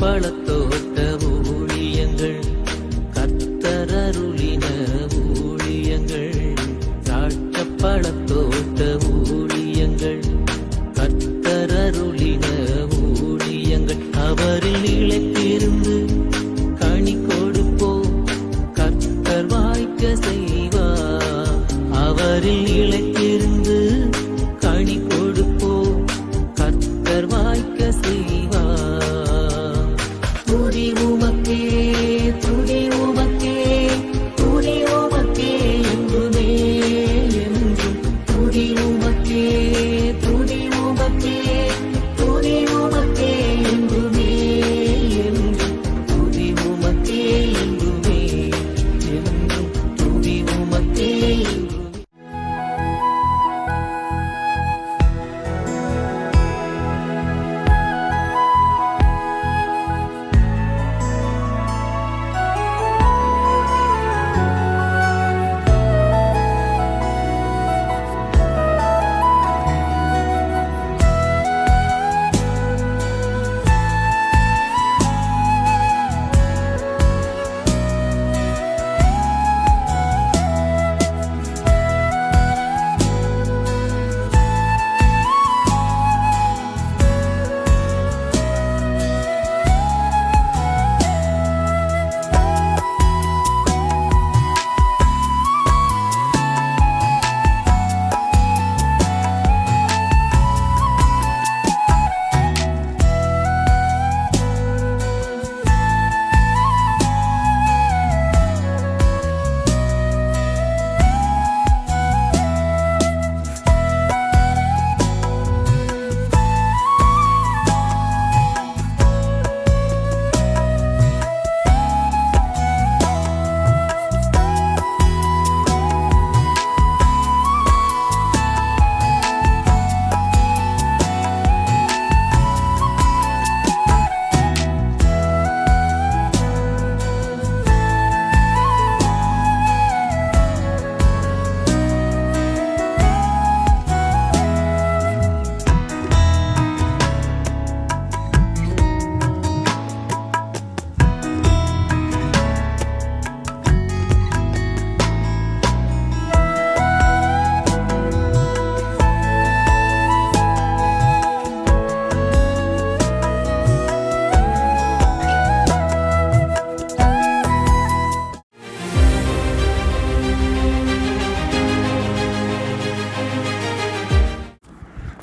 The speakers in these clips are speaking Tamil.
பழத்தோட்ட ஊழியங்கள், கர்த்தரருளின ஊழியங்கள். திராட்சை பழத்தோட்ட ஊழியங்கள், கர்த்தரருளின ஊழியங்கள். அவரில் நிலைத்திருந்து கனி கொடுப்போம், கர்த்தர் வாய்க்க செய்வார். அவரில் நிலைத்திருந்து கனி கொடுப்போம், கர்த்தர் வாய்க்க செய்வார். துதி உமக்கே, துதி உமக்கே, துதி உமக்கே என்றுமே என்றும். துதி உமக்கே, துதி உமக்கே, துதி உமக்கே என்றுமே என்றும். துதி உமக்கே என்றுமே என்றும். துதி உமக்கே என்றுமே.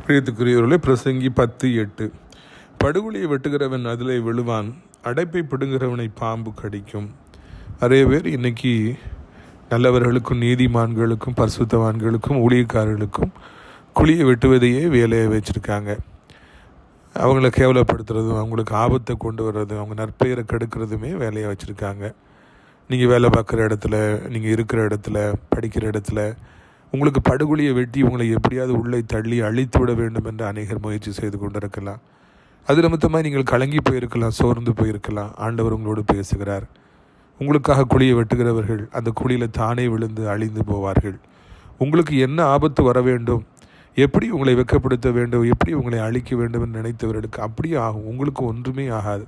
பிரியத்துக்குரியவர்களே, பிரசங்கி 10:8. படுகுழியை வெட்டுகிறவன் அதிலே விழுவான், அடைப்பை பிடுங்குகிறவனை பாம்பு கடிக்கும். நிறைய பேர் இன்னைக்கு நல்லவர்களுக்கும் நீதிமான்களுக்கும் பரிசுத்தவான்களுக்கும் ஊழியக்காரர்களுக்கும் குழியை வெட்டுவதையே வேலையை வச்சுருக்காங்க. அவங்கள கேவலப்படுத்துறதும், அவங்களுக்கு ஆபத்தை கொண்டு வர்றதும், அவங்க நற்பெயரை கெடுக்கிறதுமே வேலையை வச்சுருக்காங்க. நீங்கள் வேலை பார்க்குற இடத்துல, நீங்கள் இருக்கிற இடத்துல, படிக்கிற இடத்துல உங்களுக்கு படுகொலியை வெட்டி உங்களை எப்படியாவது உள்ளே தள்ளி அழித்து விட வேண்டும் என்று அநேகர் முயற்சி செய்து கொண்டிருக்கலாம். அது நிமித்தமாக நீங்கள் கலங்கி போயிருக்கலாம், சோர்ந்து போயிருக்கலாம். ஆண்டவர் உங்களோடு பேசுகிறார். உங்களுக்காக குழியை வெட்டுகிறவர்கள் அந்த குழியில் தானே விழுந்து அழிந்து போவார்கள். உங்களுக்கு என்ன ஆபத்து வர வேண்டும், எப்படி உங்களை வெட்கப்படுத்த வேண்டும், எப்படி உங்களை அழிக்க வேண்டும் என்று நினைத்தவர்களுக்கு அப்படியே ஆகும். உங்களுக்கு ஒன்றுமே ஆகாது.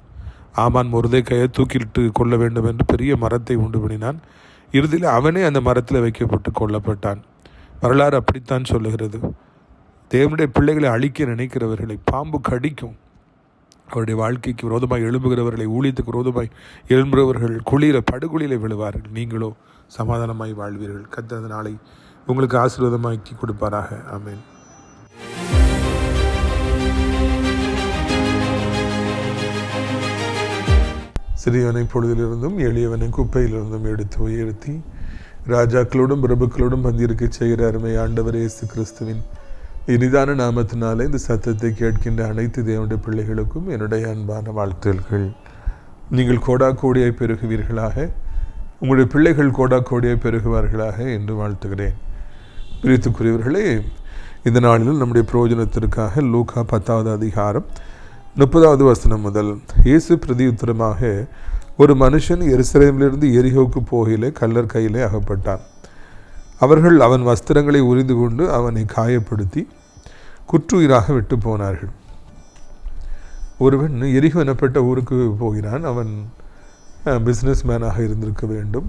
ஆமான் மொர்தெக்காயை தூக்கிலிட்டு கொள்ள வேண்டும் என்று பெரிய மரத்தை உண்டு பண்ணினான். இறுதியில் அவனே அந்த மரத்தில் வைக்கப்பட்டு கொல்லப்பட்டான். வரலாறு அப்படித்தான் சொல்லுகிறது. தேவனுடைய பிள்ளைகளை அழிக்க நினைக்கிறவர்களை பாம்பு கடிக்கும். அவருடைய வாழ்க்கைக்கு விரோதமாய் எழும்புகிறவர்களை, ஊழியத்துக்கு விரோதமாய் எழும்புகிறவர்கள் குழியில் படுகுழியில் விழுவார்கள். நீங்களோ சமாதானமாய் வாழ்வீர்கள். கர்த்தர் அந்த நாளை உங்களுக்கு ஆசீர்வாதமாக்கி கொடுப்பாராக. ஆமென். சிறியவனை பொழுதிலிருந்தும் எளியவனை குப்பையிலிருந்தும் எடுத்து உயர்த்தி ராஜாக்களோடும் பிரபுக்களோடும் பந்திருக்க செய்கிற அருமை ஆண்டவர் இயேசு கிறிஸ்துவின் இனிதான நாமத்தினாலே இந்த சத்தத்தை கேட்கின்ற அனைத்து தேவனுடைய பிள்ளைகளுக்கும் என்னுடைய அன்பான வாழ்த்துக்கள். நீங்கள் கோடாக்கோடியாய் பெருகுவீர்களாக, உங்களுடைய பிள்ளைகள் கோடாக்கோடியாய் பெருகுவார்களாக என்று வாழ்த்துகிறேன். பிரியத்துக்குரியவர்களே, இந்த நாளில் நம்முடைய பிரயோஜனத்திற்காக லூக்கா 10வது அதிகாரம் 30வது வசனம் முதல். இயேசு பிரதியுத்தரமாக, ஒரு மனுஷன் எருசலேமிலிருந்து எரிகோவுக்கு போகையிலே கள்ளர் கையிலே அகப்பட்டான். அவர்கள் அவன் வஸ்திரங்களை உரிந்து கொண்டு அவனை காயப்படுத்தி குற்றுயிராக விட்டு போனார்கள். ஒருவன் எரிகோ எனப்பட்ட ஊருக்கு போகிறான். அவன் பிஸ்னஸ் மேனாக இருந்திருக்க வேண்டும்.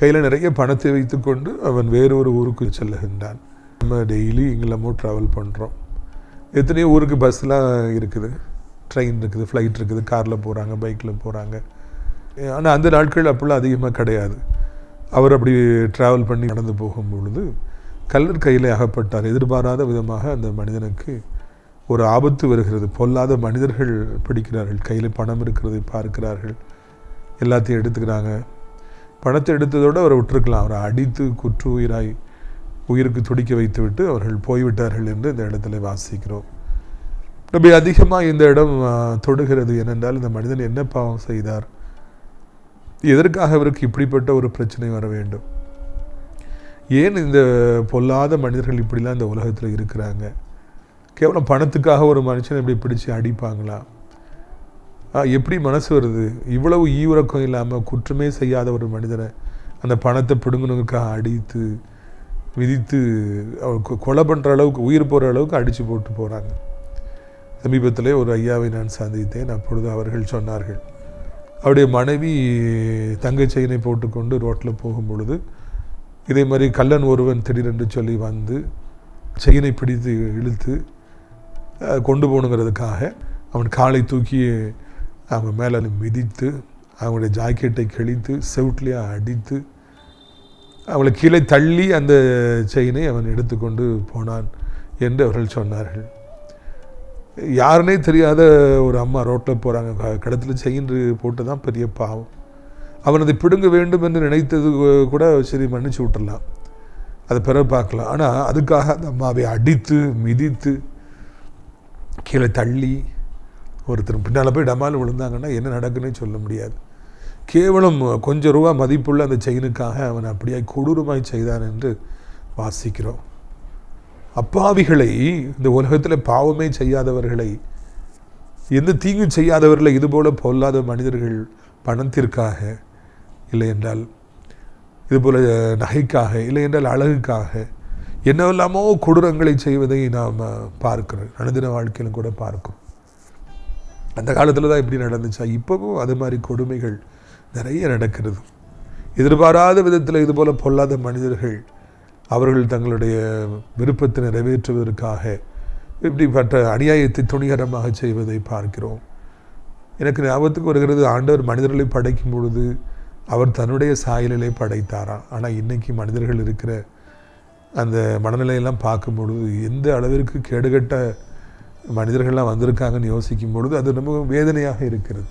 கையில் நிறைய பணத்தை வைத்துக்கொண்டு அவன் வேறொரு ஊருக்கு செல்லுகின்றான். நம்ம டெய்லி இங்கெல்லாமோ ட்ராவல் பண்ணுறோம். எத்தனையோ ஊருக்கு பஸ்லாம் இருக்குது, ட்ரெயின் இருக்குது, ஃப்ளைட் இருக்குது, காரில் போகிறாங்க, பைக்கில் போகிறாங்க. ஆனால் அந்த நாட்கள் அப்படிலாம் அதிகமாக கிடையாது. அவர் அப்படி ட்ராவல் பண்ணி நடந்து போகும் பொழுது கள்ளர் கையில் அகப்பட்டார். எதிர்பாராத விதமாக அந்த மனிதனுக்கு ஒரு ஆபத்து வருகிறது. பொல்லாத மனிதர்கள் பிடிக்கிறார்கள். கையில் பணம் இருக்கிறதை பார்க்கிறார்கள், எல்லாத்தையும் எடுத்துக்கிறாங்க. பணத்தை எடுத்ததோடு அவரை விட்டுருக்கலாம். அவரை அடித்து குற்று உயிருக்கு துடிக்க வைத்து விட்டு அவர்கள் போய்விட்டார்கள் என்று இந்த இடத்துல வாசிக்கிறோம். ரொம்ப அதிகமாக இந்த இடம் தொடுகிறது. ஏனென்றால் இந்த மனிதன் என்ன பாவம் செய்தார்? எதற்காக அவருக்கு இப்படிப்பட்ட ஒரு பிரச்சனை வர வேண்டும்? ஏன் இந்த பொல்லாத மனிதர்கள் இப்படிலாம் இந்த உலகத்தில் இருக்கிறாங்க? கேவலம் பணத்துக்காக ஒரு மனுஷனை இப்படி பிடிச்சி அடிப்பாங்களா? எப்படி மனசு வருது? இவ்வளவு ஈவுரக்கம் இல்லாமல் குற்றமே செய்யாத ஒரு மனிதனை அந்த பணத்தை பிடுங்கணுக்காக அடித்து விதித்து அவருக்கு கொலை பண்ணுற அளவுக்கு, உயிர் போகிற அளவுக்கு அடித்து போட்டு போகிறாங்க. சமீபத்தில் ஒரு ஐயாவை நான் சந்தித்தேன். அப்பொழுது அவர்கள் சொன்னார்கள், அவருடைய மனைவி தங்க செயினை போட்டுக்கொண்டு ரோட்டில் போகும் பொழுது இதே மாதிரி கள்ளன் ஒருவன் திடீரென்று சொல்லி வந்து செயினை பிடித்து இழுத்து கொண்டு போகணுங்கிறதுக்காக அவன் காலை தூக்கி அவங்க மேலே மிதித்து அவங்களுடைய ஜாக்கெட்டை கிழித்து செவுட்லேயே அடித்து அவளை கீழே தள்ளி அந்த செயினை அவன் எடுத்துக்கொண்டு போனான் என்று அவர்கள் சொன்னார்கள். யாருனே தெரியாத ஒரு அம்மா ரோட்டில் போகிறாங்க, கடத்தில் செயின் போட்டு தான் பெரிய பாவம். அவன் அதை பிடுங்க வேண்டும் என்று நினைத்தது கூட சரி மன்னிச்சு விட்டுடலாம், அதை பிறகு பார்க்கலாம். ஆனால் அதுக்காக அந்த அம்மாவை அடித்து மிதித்து கீழே தள்ளி ஒருத்தர் பின்னால் போய் டமால் விழுந்தாங்கன்னா என்ன நடக்குன்னே சொல்ல முடியாது. கேவலம் கொஞ்சம் ரூபா மதிப்புள்ள அந்த செயினுக்காக அவன் அப்படியே கொடூரமாய் செய்தான் என்று வாசிக்கிறோம். அப்பாவிகளை, இந்த உலகத்தில் பாவமே செய்யாதவர்களை, எந்த தீங்கும் செய்யாதவர்களை இதுபோல் பொல்லாத மனிதர்கள் பணத்திற்காக, இல்லை என்றால் இதுபோல் நகைக்காக, இல்லை என்றால் அழகுக்காக என்னவெல்லாமோ கொடூரங்களை செய்வதை நாம் பார்க்கிறோம். அனுதின வாழ்க்கையிலும் கூட பார்க்கும். அந்த காலத்தில் தான் இப்படி நடந்துச்சா? இப்போவும் அது மாதிரி கொடுமைகள் நிறைய நடக்கிறது. எதிர்பாராத விதத்தில் இதுபோல் பொல்லாத மனிதர்கள் அவர்கள் தங்களுடைய விருப்பத்தை நிறைவேற்றுவதற்காக இப்படிப்பட்ட அநியாயத்தை துணிகரமாக செய்வதை பார்க்கிறோம். எனக்கு ஞாபகத்துக்கு வருகிறது, ஆண்டவர் மனிதர்களை படைக்கும் பொழுது அவர் தன்னுடைய சாயலிலே படைத்தாராம். ஆனால் இன்றைக்கி மனிதர்கள் இருக்கிற அந்த மனநிலையெல்லாம் பார்க்கும் பொழுது எந்த அளவிற்கு கேடுகட்ட மனிதர்கள்லாம் வந்திருக்காங்கன்னு யோசிக்கும் பொழுது அது ரொம்ப வேதனையாக இருக்கிறது.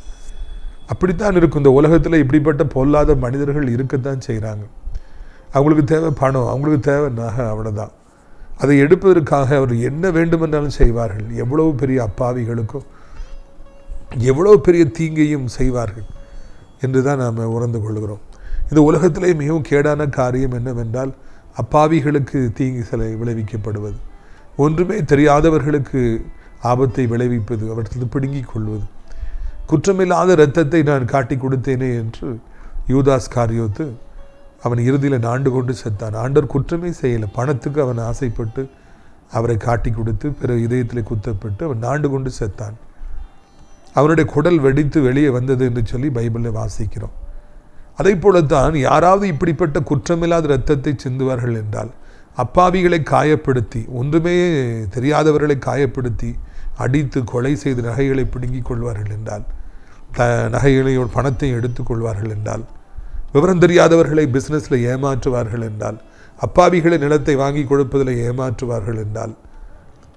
அப்படித்தான் இருக்கும். இந்த உலகத்தில் இப்படிப்பட்ட பொல்லாத மனிதர்கள் இருக்கத்தான் செய்கிறாங்க. அவங்களுக்கு தேவை பணம், அவங்களுக்கு தேவை நகை, அவ்வளோதான். அதை எடுப்பதற்காக அவர் என்ன வேண்டுமென்றாலும் செய்வார்கள். எவ்வளவு பெரிய அப்பாவிகளுக்கும் எவ்வளவு பெரிய தீங்கையும் செய்வார்கள் என்று தான் நாம் உணர்ந்து கொள்கிறோம். இந்த உலகத்திலே மிகவும் கேடான காரியம் என்னவென்றால் அப்பாவிகளுக்கு தீங்கு விளைவிக்கப்படுவது, ஒன்றுமே தெரியாதவர்களுக்கு ஆபத்தை விளைவிப்பது, அவற்றில் பிடுங்கிக் கொள்வது. குற்றமில்லாத இரத்தத்தை நான் காட்டி கொடுத்தேனே என்று யூதாஸ் காரியோத்து அவன் இறுதியில் நாண்டு கொண்டு செத்தான். ஆண்டவர் குற்றமே செய்யலை, பணத்துக்கு அவன் ஆசைப்பட்டு அவரை காட்டி கொடுத்து பிறகு இதயத்தில் குத்தப்பட்டு அவன் நாண்டு கொண்டு செத்தான். அவனுடைய குடல் வெடித்து வெளியே வந்தது என்று சொல்லி பைபிளில் வாசிக்கிறோம். அதை போலத்தான் யாராவது இப்படிப்பட்ட குற்றமில்லாத இரத்தத்தை சிந்துவார்கள் என்றால், அப்பாவிகளை காயப்படுத்தி, ஒன்றுமே தெரியாதவர்களை காயப்படுத்தி அடித்து கொலை செய்து நகைகளை பிடுங்கிக் கொள்வார்கள் என்றால், நகைகளையும் பணத்தையும் எடுத்துக்கொள்வார்கள் என்றால், விவரம் தெரியாதவர்களை பிஸ்னஸில் ஏமாற்றுவார்கள் என்றால், அப்பாவிகளை நிலத்தை வாங்கி கொடுப்பதில் ஏமாற்றுவார்கள் என்றால்,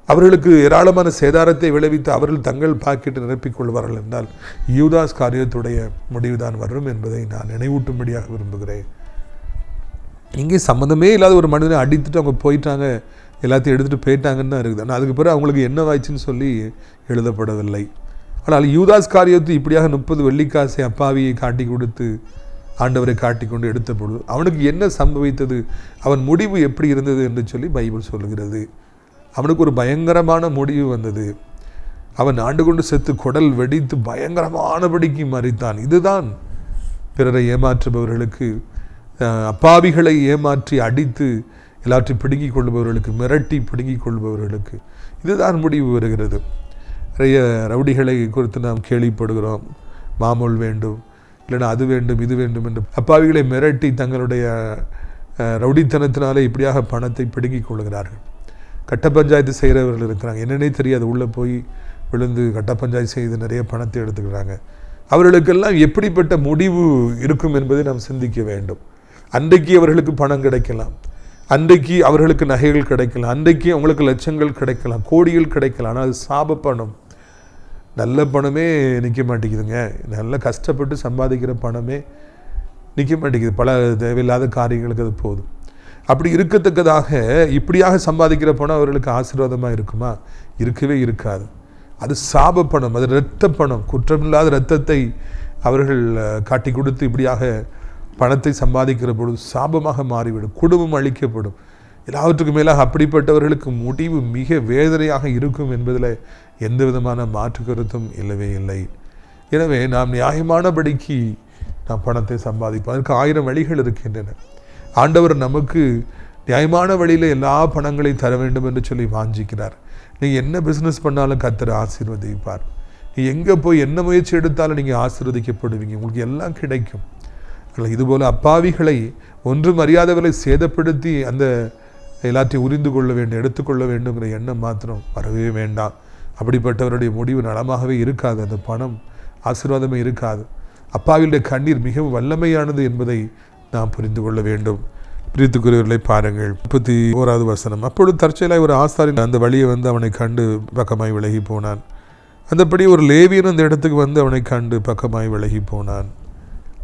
அவர்களுக்கு ஏராளமான சேதாரத்தை விளைவித்து அவர்கள் தங்கள் பாக்கெட்டை நிரப்பிக் கொள்வார்கள் என்றால், யூதாஸ் காரியத்துடைய முடிவுதான் வரும் என்பதை நான் நினைவூட்டும்படியாக விரும்புகிறேன். இங்கே சம்மந்தமே இல்லாத ஒரு மனிதனை அடித்துட்டு அவங்க போயிட்டாங்க, எல்லாத்தையும் எடுத்துகிட்டு போயிட்டாங்கன்னு தான் இருக்குது. ஆனால் அதுக்கு பிறகு அவங்களுக்கு என்ன வாய்ச்சுன்னு சொல்லி எழுதப்படவில்லை. ஆனால் யூதாஸ் காரியத்து இப்படியாக 30 வெள்ளிக்காசை அப்பாவியை காட்டி கொடுத்து ஆண்டவரை காட்டி கொண்டு எடுத்த பொழுது அவனுக்கு என்ன சம்பவித்தது, அவன் முடிவு எப்படி இருந்தது என்று சொல்லி பைபிள் சொல்லுகிறது. அவனுக்கு ஒரு பயங்கரமான முடிவு வந்தது. அவன் ஆண்டு கொண்டு செத்து குடல் வெடித்து பயங்கரமானபடிக்கு மறித்தான். இதுதான் பிறரை ஏமாற்றுபவர்களுக்கு, அப்பாவிகளை ஏமாற்றி அடித்து எல்லாற்றையும் பிடுங்கிக் கொள்பவர்களுக்கு, மிரட்டி பிடுங்கிக் கொள்பவர்களுக்கு இதுதான் முடிவு வருகிறது. நிறைய ரவுடிகளை குறித்து நாம் கேள்விப்படுகிறோம். மாமூல் வேண்டும், இல்லைன்னா அது வேண்டும், இது வேண்டும் என்று அப்பாவிகளை மிரட்டி தங்களுடைய ரவுடித்தனத்தினாலே இப்படியாக பணத்தை பிடுங்கிக் கொள்கிறார்கள். கட்ட பஞ்சாயத்து செய்கிறவர்கள் இருக்கிறாங்க, என்னன்னே தெரியாது, உள்ளே போய் விழுந்து கட்ட பஞ்சாயத்து செய்து நிறைய பணத்தை எடுத்துக்கிறாங்க. அவர்களுக்கெல்லாம் எப்படிப்பட்ட முடிவு இருக்கும் என்பதை நாம் சிந்திக்க வேண்டும். அன்றைக்கு அவர்களுக்கு பணம் கிடைக்கலாம், அன்றைக்கு அவர்களுக்கு நகைகள் கிடைக்கலாம், அன்றைக்கு அவங்களுக்கு லட்சங்கள் கிடைக்கலாம், கோடிகள் கிடைக்கலாம். ஆனால் அது சாப பணம். நல்ல பணமே நிற்க மாட்டேங்குதுங்க. நல்ல கஷ்டப்பட்டு சம்பாதிக்கிற பணமே நிற்க மாட்டேங்குது. பல தேவையில்லாத காரியங்களுக்கு அது போதும். அப்படி இருக்கத்தக்கதாக இப்படியாக சம்பாதிக்கிற பணம் அவர்களுக்கு ஆசீர்வாதமாக இருக்குமா? இருக்கவே இருக்காது. அது சாப பணம், அது இரத்த பணம். குற்றமில்லாத இரத்தத்தை அவர்கள் காட்டி கொடுத்து இப்படியாக பணத்தை சம்பாதிக்கிற பொழுது சாபமாக மாறிவிடும், குடும்பம் அழிக்கப்படும். எல்லாவற்றுக்கும் மேலாக அப்படிப்பட்டவர்களுக்கு முடிவு மிக வேதனையாக இருக்கும் என்பதில் எந்த விதமான மாற்று கருத்தும் இல்லவே இல்லை. எனவே நாம் நியாயமானபடிக்கு நாம் பணத்தை சம்பாதிப்போம். அதற்கு 1000 வழிகள் இருக்கின்றன. ஆண்டவர் நமக்கு நியாயமான வழியில் எல்லா பணங்களையும் தர வேண்டும் என்று சொல்லி வாஞ்சிக்கிறார். நீங்கள் என்ன பிஸ்னஸ் பண்ணாலும் கர்த்தர் ஆசீர்வதிப்பார். நீ எங்கே போய் என்ன முயற்சி எடுத்தாலும் நீங்கள் ஆசீர்வதிக்கப்படுவீங்க, உங்களுக்கு எல்லாம் கிடைக்கும். இதுபோல் அப்பாவிகளை ஒன்றும் அறியாதவர்களை சேதப்படுத்தி அந்த எல்லாத்தையும் உரிந்து கொள்ள வேண்டும், எடுத்துக்கொள்ள வேண்டுங்கிற எண்ணம் மாத்திரம் வரவே வேண்டாம். அப்படிப்பட்டவருடைய முடிவு நலமாகவே இருக்காது. அந்த பணம் ஆசீர்வாதமே இருக்காது. அப்பாவிலுடைய கண்ணீர் மிகவும் வல்லமையானது என்பதை நாம் புரிந்து கொள்ள வேண்டும். பிரித்துக்குரியவர்களை பாருங்கள், 31வது வசனம். அப்பொழுது தற்செயலாய் ஒரு ஆசாரியன் அந்த வழியை வந்து அவனை கண்டு பக்கமாய் விலகி போனான். அந்தபடி ஒரு லேவியன் அந்த இடத்துக்கு வந்து அவனை கண்டு பக்கமாய் விலகி போனான்.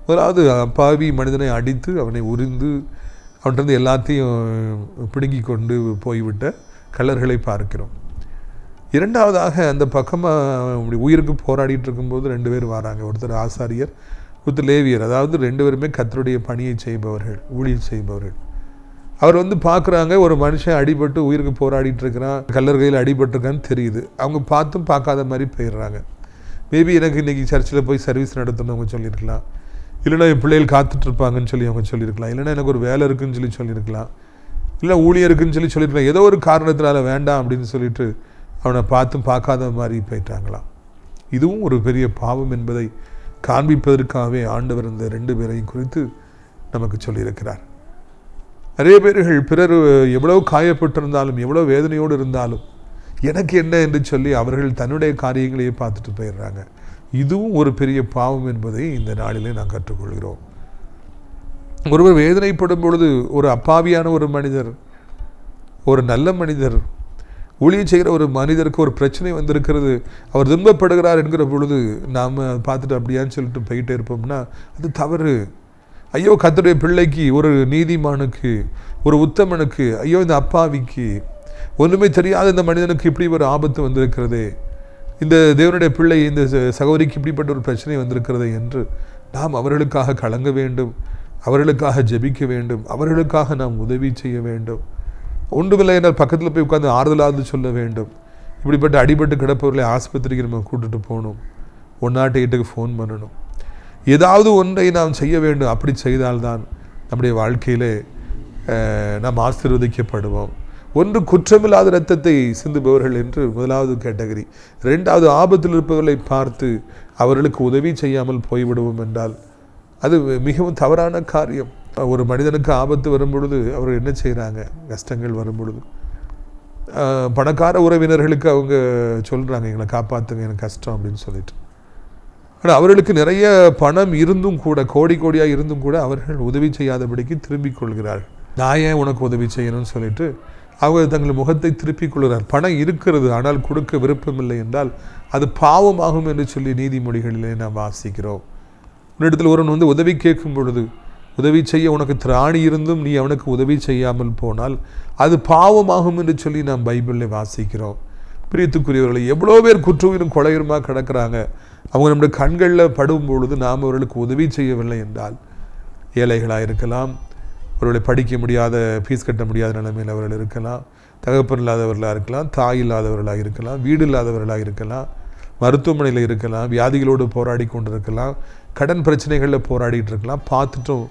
முதலாவது அப்பாவி மனிதனை அடித்து அவனை உரிந்து அவன்கிட்ட எல்லாத்தையும் பிடுங்கி கொண்டு போய்விட்ட கள்ளர்களை பார்க்கிறோம். இரண்டாவதாக அந்த பக்கமாக உயிருக்கு போராடிட்டு இருக்கும்போது 2 பேர் வராங்க. ஒருத்தர் ஆசாரியர், ஒருத்தர் லேவியர். அதாவது 2 பேருமே கர்த்தருடைய பணியை செய்பவர்கள், ஊழியம் செய்பவர்கள். அவர் வந்து பார்க்குறாங்க, ஒரு மனுஷன் அடிபட்டு உயிருக்கு போராடிட்டு இருக்கிறான், கல்லறையில் அடிபட்டிருக்கான்னு தெரியுது. அவங்க பார்த்தும் பார்க்காத மாதிரி போயிடுறாங்க. மேபி எனக்கு இன்றைக்கி சர்ச்சில் போய் சர்வீஸ் நடத்தணும் அவங்க சொல்லியிருக்கலாம், இல்லைனா என் பிள்ளைகள் காத்துட்ருப்பாங்கன்னு சொல்லி அவங்க சொல்லியிருக்கலாம், இல்லைனா எனக்கு ஒரு வேலை இருக்குதுன்னு சொல்லி சொல்லியிருக்கலாம், இல்லை ஊழியம் இருக்குதுன்னு சொல்லி சொல்லியிருக்கலாம். ஏதோ ஒரு காரணத்தினால வேண்டாம் அப்படின்னு சொல்லிட்டு அவனை பார்த்தும் பார்க்காத மாதிரி போயிட்டாங்களாம். இதுவும் ஒரு பெரிய பாவம் என்பதை காண்பிப்பதற்காகவே ஆண்டவர் இந்த 2 பேரையும் குறித்து நமக்கு சொல்லியிருக்கிறார். நிறைய பேர்கள் பிறர் எவ்வளவு காயப்பட்டிருந்தாலும் எவ்வளோ வேதனையோடு இருந்தாலும் எனக்கு என்ன என்று சொல்லி அவர்கள் தன்னுடைய காரியங்களையே பார்த்துட்டு போயிடுறாங்க. இதுவும் ஒரு பெரிய பாவம் என்பதை இந்த நாளிலே நாம் கற்றுக்கொள்கிறோம். ஒருவர் வேதனைப்படும் பொழுது ஒரு அப்பாவியான ஒரு மனிதர், ஒரு நல்ல மனிதர், ஊழியம் செய்கிற ஒரு மனிதருக்கு ஒரு பிரச்சனை வந்திருக்கிறது, அவர் துன்பப்படுகிறார் என்கிற பொழுது நாம் பார்த்துட்டு அப்படியான்னு சொல்லிட்டு போயிட்டே இருப்போம்னா அது தவறு. ஐயோ கர்த்தருடைய பிள்ளைக்கு, ஒரு நீதிமானுக்கு, ஒரு உத்தமனுக்கு, ஐயோ இந்த அப்பாவிக்கு, ஒன்றுமே தெரியாத இந்த மனிதனுக்கு இப்படி ஒரு ஆபத்து வந்திருக்கிறதே, இந்த தேவனுடைய பிள்ளை, இந்த சகோதரிக்கு இப்படிப்பட்ட ஒரு பிரச்சனை வந்திருக்கிறது என்று நாம் அவர்களுக்காக கலங்க வேண்டும், அவர்களுக்காக ஜெபிக்க வேண்டும், அவர்களுக்காக நாம் உதவி செய்ய வேண்டும். ஒன்றுமில்லை என்றால் பக்கத்தில் போய் உட்காந்து ஆறுதலாவது சொல்ல வேண்டும். இப்படிப்பட்ட அடிபட்டு கிடப்பவர்களை ஆஸ்பத்திரிக்கு நம்ம கூட்டிட்டு போகணும், 108க்கு ஃபோன் பண்ணணும். ஏதாவது ஒன்றை நாம் செய்ய வேண்டும். அப்படி செய்தால்தான் நம்முடைய வாழ்க்கையிலே நாம் ஆசீர்வதிக்கப்படுவோம். ஒன்று குற்றமில்லாத இரத்தத்தை சிந்துபவர்கள் என்று முதலாவது கேட்டகரி. 2வது ஆபத்தில் இருப்பவர்களை பார்த்து அவர்களுக்கு உதவி செய்யாமல் போய்விடுவோம் என்றால் அது மிகவும் தவறான காரியம். ஒரு மனிதனுக்கு ஆபத்து வரும் பொழுது அவர் என்ன செய்கிறாங்க, கஷ்டங்கள் வரும் பொழுது பணக்கார உறவினர்களுக்கு அவங்க சொல்கிறாங்க எங்களை காப்பாற்றுங்க, எனக்கு கஷ்டம் அப்படின்னு சொல்லிட்டு. ஆனால் அவர்களுக்கு நிறைய பணம் இருந்தும் கூட, கோடி கோடியாக இருந்தும் கூட அவர்கள் உதவி செய்யாதபடிக்கு திரும்பிக் கொள்கிறார்கள். நான் ஏன் உனக்கு உதவி செய்யணும்னு சொல்லிட்டு அவங்க தங்கள் முகத்தை திருப்பிக் கொள்கிறார். பணம் இருக்கிறது ஆனால் கொடுக்க விருப்பமில்லை என்றால் அது பாவமாகும் என்று சொல்லி நீதிமொழிகளிலே நாம் வாசிக்கிறோம். உன்னிடத்தில் ஒருவன் வந்து உதவி கேட்கும் பொழுது உதவி செய்ய உனக்கு திராணி இருந்தும் நீ அவனுக்கு உதவி செய்யாமல் போனால் அது பாவமாகும் என்று சொல்லி நாம் பைபிளில் வாசிக்கிறோம். பிரியத்துக்குரியவர்களை எவ்வளோ பேர் குற்றவிலும் கொலையுமாக கிடக்கிறாங்க. அவங்க நம்முடைய கண்களில் படும் பொழுது நாம் அவர்களுக்கு உதவி செய்யவில்லை என்றால் ஏழைகளாக இருக்கலாம், அவர்களை படிக்க முடியாத, ஃபீஸ் கட்ட முடியாத நிலைமையில் அவர்கள் இருக்கலாம், தகப்பன் இல்லாதவர்களாக இருக்கலாம், தாய் இல்லாதவர்களாக இருக்கலாம், வீடு இல்லாதவர்களாக இருக்கலாம், மருத்துவமனையில் இருக்கலாம், வியாதிகளோடு போராடி கொண்டிருக்கலாம், கடன் பிரச்சனைகளில் போராடிட்டு இருக்கலாம். பார்த்துட்டும்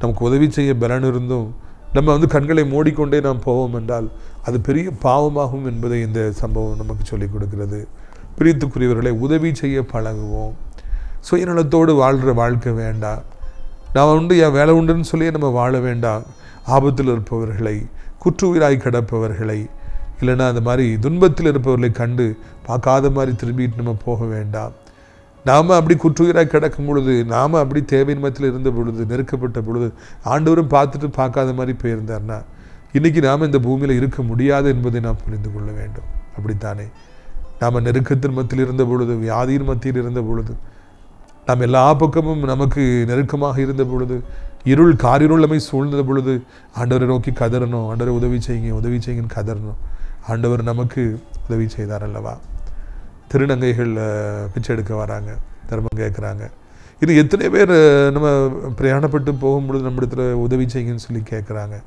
நமக்கு உதவி செய்ய பலன் இருந்தும் நம்ம வந்து கண்களை மூடிக்கொண்டே நாம் போவோம் என்றால் அது பெரிய பாவமாகும் என்பதை இந்த சம்பவம் நமக்கு சொல்லிக் கொடுக்கிறது. பிரியத்துக்குரியவர்களை உதவி செய்ய பழகுவோம். சுயநலத்தோடு வாழ்கிற வாழ்க்கை வேண்டாம். நான் உண்டு என் வேலை உண்டுன்னு சொல்லி நம்ம வாழ வேண்டாம். ஆபத்தில் இருப்பவர்களை, குற்றுயிராய் கிடப்பவர்களை, இல்லைன்னா அந்த மாதிரி துன்பத்தில் இருப்பவர்களை கண்டு பார்க்காத மாதிரி திரும்பிட்டு நம்ம போக வேண்டாம். நாம் அப்படி குற்றுயிராய் கிடக்கும் பொழுது, நாம் அப்படி தேவையின்மத்தில் இருந்த பொழுது, நெருக்கப்பட்ட பொழுது ஆண்டவரும் பார்த்துட்டு பார்க்காத மாதிரி போயிருந்தார்னா இன்றைக்கி நாம் இந்த பூமியில் இருக்க முடியாது என்பதை நாம் புரிந்து கொள்ள வேண்டும். அப்படித்தானே நாம் நெருக்கத்தின் மத்தியில் இருந்த பொழுது, வியாதியின் மத்தியில் இருந்த பொழுது, நாம் எல்லா பக்கமும் நமக்கு நெருக்கமாக இருந்த பொழுது, காரிருள் நம்மை சூழ்ந்த பொழுது ஆண்டவரை நோக்கி கதறணும். ஆண்டவரை உதவி செய்யுங்கன்னு கதறணும். ஆண்டவர் நமக்கு உதவி செய்தார் அல்லவா? திருநங்கைகள் பிச்சை எடுக்க வராங்க, தர்மம் கேட்குறாங்க. இது எத்தனை பேர் நம்ம பிரயாணப்பட்டு போகும்பொழுது நம்மிடத்தில் உதவி செய்யுங்கன்னு சொல்லி கேட்குறாங்க.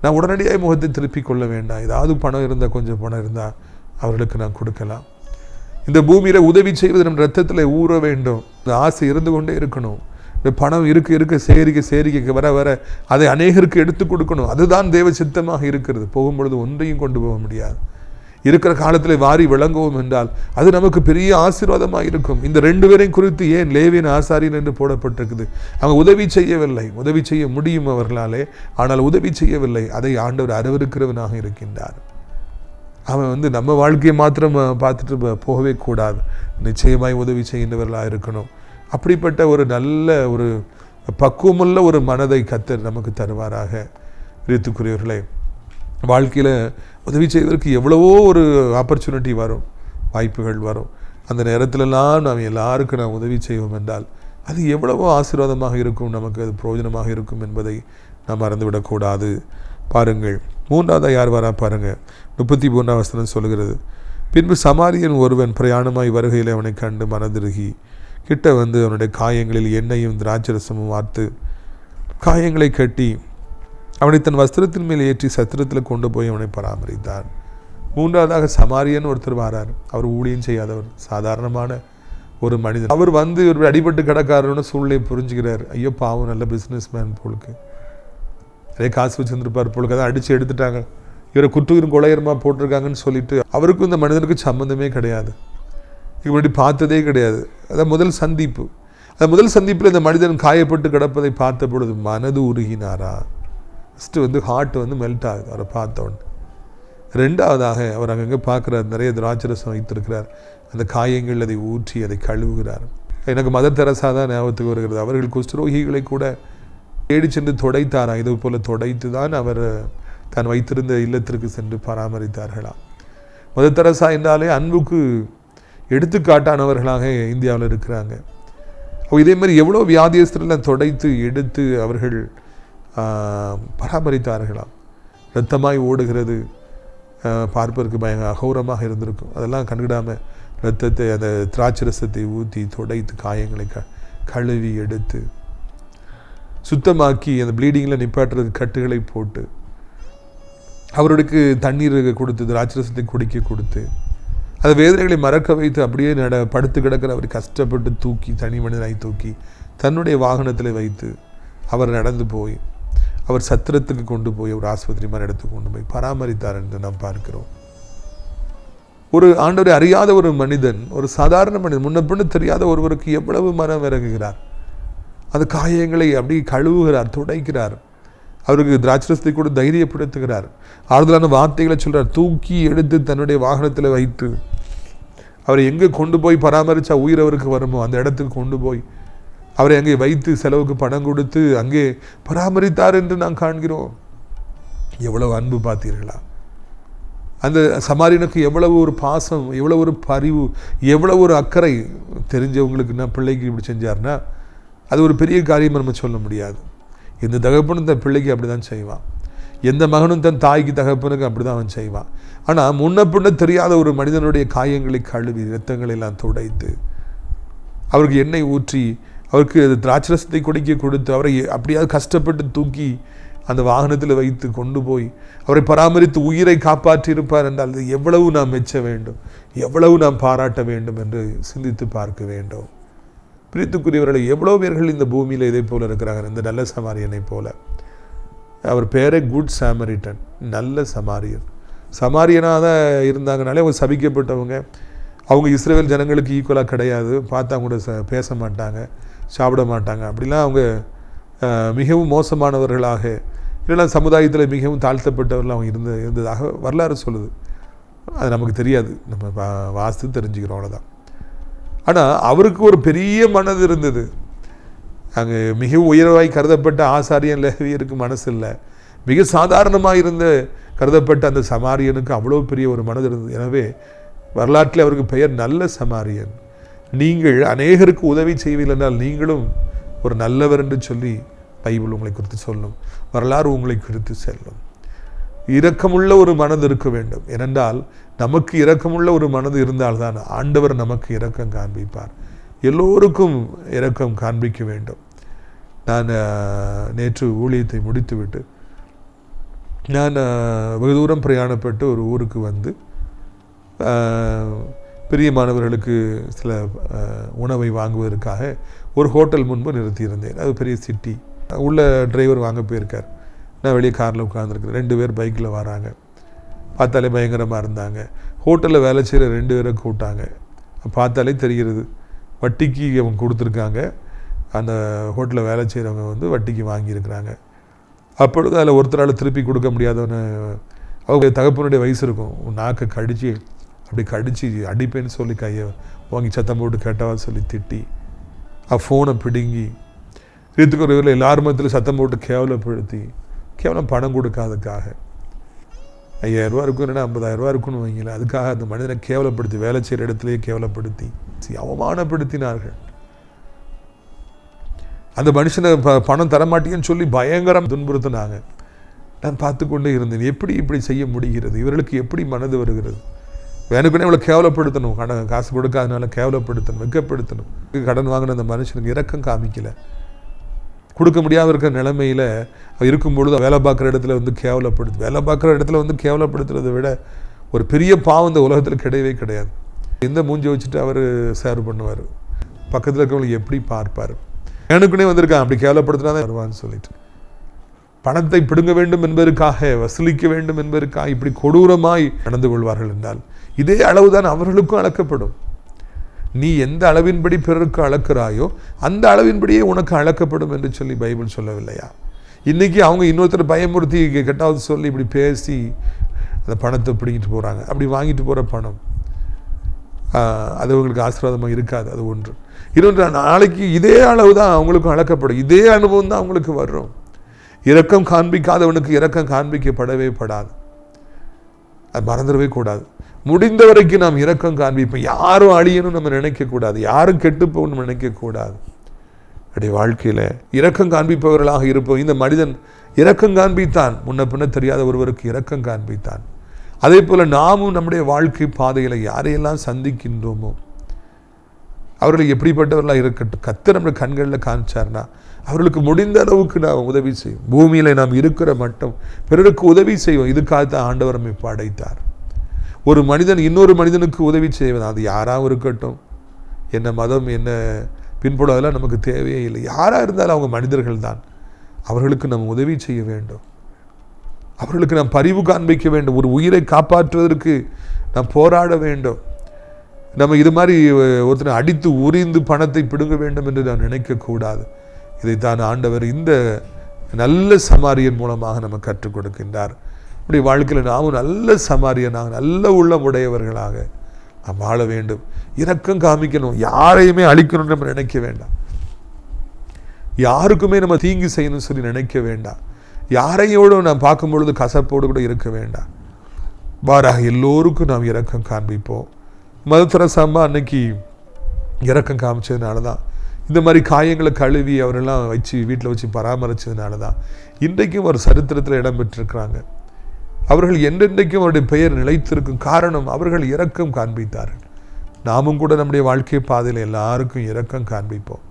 நான் உடனடியாக முகத்தை திருப்பி கொள்ள வேண்டாம். ஏதாவது பணம் இருந்தால், கொஞ்சம் பணம் இருந்தால் அவர்களுக்கு நான் கொடுக்கலாம். இந்த பூமியில் உதவி செய்வது நம்ம ரத்தத்தில் ஊற வேண்டும். இந்த ஆசை இருந்து கொண்டே இருக்கணும். இந்த பணம் இருக்க சேரிக்க வர அதை அநேகருக்கு எடுத்து கொடுக்கணும். அதுதான் தேவ சித்தமாக இருக்கிறது. போகும்பொழுது ஒன்றையும் கொண்டு போக முடியாது. இருக்கிற காலத்தில் வாரி விளங்குவோம் என்றால் அது நமக்கு பெரிய ஆசீர்வாதமாக இருக்கும். இந்த 2 பேரையும் குறித்து ஏன் லேவியன் ஆசாரியன் என்று போடப்பட்டிருக்குது? அவங்க உதவி செய்யவில்லை. உதவி செய்ய முடியும் அவர்களாலே, ஆனால் உதவி செய்யவில்லை. அதை ஆண்டவர் அருவருக்கிறவனாக இருக்கின்றார். அவன் நம்ம வாழ்க்கையை மாத்திரம் பார்த்துட்டு போகவே கூடாது. நிச்சயமாய் உதவி செய்கின்றவர்களாக இருக்கணும். அப்படிப்பட்ட ஒரு நல்ல ஒரு பக்குவமுள்ள ஒரு மனதை கர்த்தர் நமக்கு தருவாராக. பிரியத்துக்குரியவர்களே, வாழ்க்கையில் உதவி செய்வதற்கு எவ்வளவோ ஒரு ஆப்பர்ச்சுனிட்டி வரும், வாய்ப்புகள் வரும். அந்த நேரத்திலெல்லாம் நாம் எல்லாருக்கும் நாம் உதவி செய்வோம் என்றால் அது எவ்வளவோ ஆசீர்வாதமாக இருக்கும், நமக்கு அது பிரயோஜனமாக இருக்கும் என்பதை நாம் மறந்துவிடக்கூடாது. பாருங்கள், 3ஆவதாக யார் வரா பாருங்கள். 33ஆம் வசனம் சொல்கிறது, பின்பு சமாரியன் ஒருவன் பிரயாணமாய் வருகையில் அவனை கண்டு மனதிருகி கிட்ட வந்து அவனுடைய காயங்களில் எண்ணெயும் திராட்சரசமும் வார்த்து காயங்களை கட்டி அவனை தன் வஸ்திரத்தின் மேல் ஏற்றி சத்திரத்தில் கொண்டு போய் அவனை பராமரித்தார். 3ஆவதாக சமாரியன் ஒருத்தர் வரார். அவர் ஊழியம் செய்யாதவர், சாதாரணமான ஒரு மனிதன். அவர் இவர் அடிபட்டு கிடக்காரன்னு சூழ்நிலையை புரிஞ்சுக்கிறார். ஐயோ பாவம், நல்ல பிஸ்னஸ் மேன் போலுக்கு, நிறைய காசு வச்சுருந்துருப்பார் போலுக்கு, அதான் அடித்து எடுத்துட்டாங்க, இவரை குற்றுயிரும் கொலையரமாக போட்டிருக்காங்கன்னு சொல்லிட்டு அவருக்கும் இந்த மனிதனுக்கு சம்மந்தமே கிடையாது. இப்படி பார்த்ததே கிடையாது. அதான் முதல் சந்திப்பு. அந்த முதல் சந்திப்பில் இந்த மனிதன் காயப்பட்டு கிடப்பதை பார்த்த பொழுது மனது உருகினாரா? ஃபஸ்ட்டு ஹார்ட் மெல்ட் ஆகுது அவரை பார்த்தோன்னு. 2ஆவதாக அவர் அங்கங்கே பார்க்குறார், நிறைய திராட்சரசம் வைத்திருக்கிறார். அந்த காயங்கள் அதை ஊற்றி அதை கழுவுகிறார். எனக்கு மதர் தெரசா தான் ஞாபகத்துக்கு வருகிறது. அவர்கள் குஷ்டரோகிகளை கூட தேடி சென்று தொடைத்தாராம். இது போல் தொடைத்து தான் அவர் தான் வைத்திருந்த இல்லத்திற்கு சென்று பராமரித்தார்களாம். மதர் தெரசா என்றாலே அன்புக்கு எடுத்துக்காட்டானவர்களாக இந்தியாவில் இருக்கிறாங்க. இதே மாதிரி எவ்வளோ வியாதியஸ்தரெல்லாம் தொடைத்து எடுத்து அவர்கள் பராமரித்தார்களாம். இரத்தமாய் ஓடுகிறது, பார்ப்பதற்கு பயங்கர அகோரமாக இருந்திருக்கும். அதெல்லாம் கண்டுக்கிடாமல் இரத்தத்தை, அந்த திராட்சரசத்தை ஊற்றி தொடைத்து காயங்களை கழுவி எடுத்து சுத்தமாக்கி அந்த ப்ளீடிங்கில் நிப்பாட்டுறதுக்கு கட்டுகளை போட்டு அவருக்கு தண்ணீர் கொடுத்து திராட்சரசத்தை குடிக்க கொடுத்து அந்த வேதனைகளை மறக்க வைத்து அப்படியே படுத்து கிடக்கிற அவர் கஷ்டப்பட்டு தூக்கி, தனி மனிதனாய் தூக்கி தன்னுடைய வாகனத்தில் வைத்து அவர் நடந்து போய் அவர் சத்திரத்துக்கு கொண்டு போய் ஒரு ஆஸ்பத்திரி மாதிரி இடத்துக்கு கொண்டு போய் பராமரித்தார் என்று நாம் பார்க்கிறோம். ஒரு ஆண்டவரை அறியாத ஒரு மனிதன், ஒரு சாதாரண மனிதன், முன்ன பின்ன தெரியாத ஒருவருக்கு எவ்வளவு மனம் இறங்குகிறார். அந்த காயங்களை அப்படி கழுவுகிறார், துடைக்கிறார். அவருக்கு திராட்சரசத்தை கூட தைரியப்படுத்துகிறார். ஆறுதலான வார்த்தைகளை சொல்கிறார். தூக்கி எடுத்து தன்னுடைய வாகனத்தில் வைத்து அவரை எங்கே கொண்டு போய் பராமரித்தா உயிர் அவருக்கு வருமோ அந்த இடத்துக்கு கொண்டு போய் அவரை அங்கே வைத்து செலவுக்கு பணம் கொடுத்து அங்கே பராமரித்தார் என்று நாம் காண்கிறோம். எவ்வளவு அன்பு பார்த்தீர்களா? அந்த சமாரியனுக்கு எவ்வளவு ஒரு பாசம், எவ்வளவு ஒரு பரிவு, எவ்வளவு ஒரு அக்கறை. தெரிஞ்சவங்களுக்கு நான் பிள்ளைக்கு இப்படி செஞ்சார்னா அது ஒரு பெரிய காரியம் நம்ம சொல்ல முடியாது. எந்த தகப்பனும் தன் பிள்ளைக்கு அப்படி தான் செய்வான். எந்த மகனும் தன் தாய்க்கு தகப்பனுக்கு அப்படி தான் அவன் செய்வான். ஆனால் முன்ன பின்ன தெரியாத ஒரு மனிதனுடைய காயங்களை கழுவி இரத்தங்களை எல்லாம் துடைத்து அவருக்கு எண்ணெய் ஊற்றி அவருக்கு திராட்சரசத்தை குடிக்க கொடுத்து அவரை அப்படியாவது கஷ்டப்பட்டு தூக்கி அந்த வாகனத்தில் வைத்து கொண்டு போய் அவரை பராமரித்து உயிரை காப்பாற்றி இருப்பார் என்றால் அது எவ்வளவு நாம் மெச்ச வேண்டும், எவ்வளவு நாம் பாராட்ட வேண்டும் என்று சிந்தித்து பார்க்க வேண்டும். பிரியத்துக்குரியவர்களை, எவ்வளோ பேர்கள் இந்த பூமியில் இதே போல் இருக்கிறாங்க. இந்த நல்ல சமாரியனை போல. அவர் பேரே குட் சாமரிட்டன், நல்ல சமாரியன். சமாரியனாக இருந்தாங்கனாலே அவங்க சபிக்கப்பட்டவங்க, அவங்க இஸ்ரேல் ஜனங்களுக்கு ஈக்குவலாக கிடையாது, பார்த்தா கூட பேச மாட்டாங்க, சாப்பிட மாட்டாங்க, அப்படிலாம் அவங்க மிகவும் மோசமானவர்களாக, இல்லைனா சமுதாயத்தில் மிகவும் தாழ்த்தப்பட்டவர்கள் அவங்க இருந்ததாக வரலாறு சொல்லுது. அது நமக்கு தெரியாது, நம்ம வாஸ்து தெரிஞ்சுக்கிறோம், அவ்வளோதான். ஆனால் அவருக்கு ஒரு பெரிய மனது இருந்தது. அங்கே மிக உயர்வாய் கருதப்பட்ட ஆசாரியன் லேவியருக்கு மனசு இல்லை. மிக சாதாரணமாக இருந்த கருதப்பட்ட அந்த சமாரியனுக்கு அவ்வளோ பெரிய ஒரு மனது இருந்தது. எனவே வரலாற்றில் அவருக்கு பெயர் நல்ல சமாரியன். நீங்கள் அநேகருக்கு உதவி செய்வீர்கள் என்றால் நீங்களும் ஒரு நல்லவர் என்று சொல்லி பைபிள் உங்களை குறித்து சொல்லும், வரலாறு உங்களை குறித்து செல்லும். இரக்கமுள்ள ஒரு மனது இருக்க வேண்டும். ஏனென்றால் நமக்கு இரக்கமுள்ள ஒரு மனது இருந்தால்தான் ஆண்டவர் நமக்கு இரக்கம் காண்பிப்பார். எல்லோருக்கும் இரக்கம் காண்பிக்க வேண்டும். நான் நேற்று ஊழியத்தை முடித்துவிட்டு நான் வெகு தூரம் பிரயாணப்பட்டு ஒரு ஊருக்கு வந்து பிரியமானவர்களுக்கு சில உணவை வாங்குவதற்காக ஒரு ஹோட்டல் முன்பு நிறுத்தியிருந்தேன். அது பெரிய சிட்டி. உள்ள டிரைவர் வாங்க போயிருக்கார், நான் வெளியே காரில் உட்காந்துருக்கேன். 2 பேர் பைக்கில் வராங்க. பார்த்தாலே பயங்கரமாக இருந்தாங்க. ஹோட்டலில் வேலை செய்கிற 2 பேரை கூப்பிட்டாங்க. பார்த்தாலே தெரிகிறது வட்டிக்கு அவங்க கொடுத்துருக்காங்க. அந்த ஹோட்டலில் வேலை செய்கிறவங்க வந்து வட்டிக்கு வாங்கியிருக்கிறாங்க. அப்பொழுது அதில் ஒருத்தரால் திருப்பி கொடுக்க முடியாதவன்னு, அவங்க தகப்பனுடைய வயசு இருக்கும், நாக்கை கடித்து அப்படி கடித்து அடிப்பேன்னு சொல்லி கையை வாங்கி சத்தம் போட்டு கேட்டவா சொல்லி திட்டி ஃபோனை பிடுங்கி இதுக்கு ஒரு எல்லார் மத்தியில் சத்தம் போட்டு கேவலப்படுத்தி, கேவலம் பணம் கொடுக்காததுக்காக 5000 ரூபா இருக்கும், இல்லைன்னா 50,000 ரூபா இருக்குன்னு வைங்களேன், அதுக்காக அந்த மனிதனை கேவலப்படுத்தி, வேலை செய்கிற இடத்துலையே கேவலப்படுத்தி அவமானப்படுத்தினார்கள். அந்த மனுஷனை பணம் தரமாட்டேன்னு சொல்லி பயங்கரம் துன்புறுத்தினாங்க. நான் பார்த்து கொண்டே இருந்தேன், எப்படி இப்படி செய்ய முடிகிறது, இவர்களுக்கு எப்படி மனது வருகிறது. வேணுக்குன்னே இவ்வளோ கேவலப்படுத்தணும், காசு கொடுக்காதனால கேவலப்படுத்தணும், வெக்கப்படுத்தணும். கடன் வாங்கின அந்த மனுஷனுக்கு இரக்கம் காமிக்கலை. கொடுக்க முடியாமல் இருக்கிற நிலைமையில் இருக்கும்பொழுது வேலை பார்க்குற இடத்துல வந்து வேலை பார்க்குற இடத்துல வந்து கேவலப்படுத்துறதை விட ஒரு பெரிய பாவம் இந்த உலகத்தில் கிடையவே கிடையாது. எந்த மூஞ்சி வச்சுட்டு அவர் சேர் பண்ணுவார், பக்கத்தில் இருக்கிறவங்களுக்கு எப்படி பார்ப்பார். எனக்குனே வந்திருக்கான், அப்படி கேவலப்படுத்தினா தான் வருவான்னு சொல்லிட்டு பணத்தை பிடுங்க வேண்டும் என்பதற்காக, வசூலிக்க வேண்டும் என்பதற்காக இப்படி கொடூரமாய் நடந்து கொள்வார்கள் என்றால் இதே அளவுதான் அவர்களுக்கும் அளக்கப்படும். நீ எந்த அளவின்படி பிறருக்கு அளக்கிறாயோ அந்த அளவின்படியே உனக்கு அளக்கப்படும் என்று சொல்லி பைபிள் சொல்லவில்லையா? இன்றைக்கி அவங்க இன்னொருத்தர் பயமுறுத்தி கெட்டாவது சொல்லி இப்படி பேசி அந்த பணத்தை பிடிங்கிட்டு போகிறாங்க. அப்படி வாங்கிட்டு போகிற பணம் அது அவங்களுக்கு ஆசீர்வாதமாக இருக்காது. அது ஒன்று. இன்னொன்று, நாளைக்கு இதே அளவு தான் அவங்களுக்கும் அளக்கப்படும். இதே அனுபவம் தான் அவங்களுக்கு வரும். இரக்கம் காண்பிக்காதவனுக்கு இரக்கம் காண்பிக்கப்படவே படாது. அது மறந்துடவே கூடாது. முடிந்த வரைக்கும் நாம் இரக்கம் காண்பிப்போம். யாரும் அழியணும் நம்ம நினைக்கக்கூடாது, யாரும் கெட்டு போகணும் நினைக்கக்கூடாது. அப்படி வாழ்க்கையில் இரக்கம் காண்பிப்பவர்களாக இருப்போம். இந்த மனிதன் இரக்கம் காண்பித்தான், முன்ன பின்ன தெரியாத ஒருவருக்கு இரக்கம் காண்பித்தான். அதே போல் நாமும் நம்முடைய வாழ்க்கை பாதையில் யாரையெல்லாம் சந்திக்கின்றோமோ அவர்கள் எப்படிப்பட்டவர்களாக இருக்கட்டும், கர்த்தர் நம்முடைய கண்களில் காமிச்சார்னா அவர்களுக்கு முடிந்த அளவுக்கு நாம் உதவி செய்வோம். பூமியில் நாம் இருக்கிற மட்டும் பிறருக்கு உதவி செய்வோம். இதுக்காகத்தான் ஆண்டவர் நம்மை படைத்தார். ஒரு மனிதன் இன்னொரு மனிதனுக்கு உதவி செய்வது, அது யாராகவும் இருக்கட்டும், என்ன மதம் என்ன பின்புலம், அதெல்லாம் நமக்கு தேவையே இல்லை. யாராக இருந்தாலும் அவங்க மனிதர்கள் தான். அவர்களுக்கு நாம் உதவி செய்ய வேண்டும், அவர்களுக்கு நாம் பரிவு காண்பிக்க வேண்டும். ஒரு உயிரை காப்பாற்றுவதற்கு நாம் போராட வேண்டும். நம்ம இது மாதிரி ஒருத்தனை அடித்து உரிந்து பணத்தை பிடுங்க வேண்டும் என்று நாம் நினைக்கக்கூடாது. இதைத்தான் ஆண்டவர் இந்த நல்ல சமாரியன் மூலமாக நம்ம கற்றுக் கொடுக்கின்றார். அப்படி வாழ்க்கையில் நாமும் நல்ல சமாரியனாக, நல்ல உள்ளம் உடையவர்களாக நாம் வாழ வேண்டும். இரக்கம் காமிக்கணும், யாரையுமே அழிக்கணும்னு நம்ம நினைக்க வேண்டாம். யாருக்குமே நம்ம தீங்கு செய்யணும்னு சொல்லி நினைக்க வேண்டாம். யாரையோடு நாம் பார்க்கும் பொழுது கசப்போடு கூட இருக்க வேண்டாம். மாறாக எல்லோருக்கும் நாம் இரக்கம் காண்பிப்போம். மதத்தரசாம்பா அன்னைக்கு இரக்கம் காமிச்சதுனால தான், இந்த மாதிரி காயங்களை கழுவி அவரெல்லாம் வச்சு வீட்டில் வச்சு பராமரித்ததுனால தான் இன்றைக்கும் ஒரு சரித்திரத்தில் இடம் பெற்றிருக்கிறாங்க. அவர்கள் என்றென்றைக்கும் அவருடைய பெயர் நிலைத்திருக்கும் காரணம் அவர்கள் இரக்கம் காண்பித்தார்கள். நாமும் கூட நம்முடைய வாழ்க்கை பாதையில் எல்லாருக்கும் இரக்கம் காண்பிப்போம்.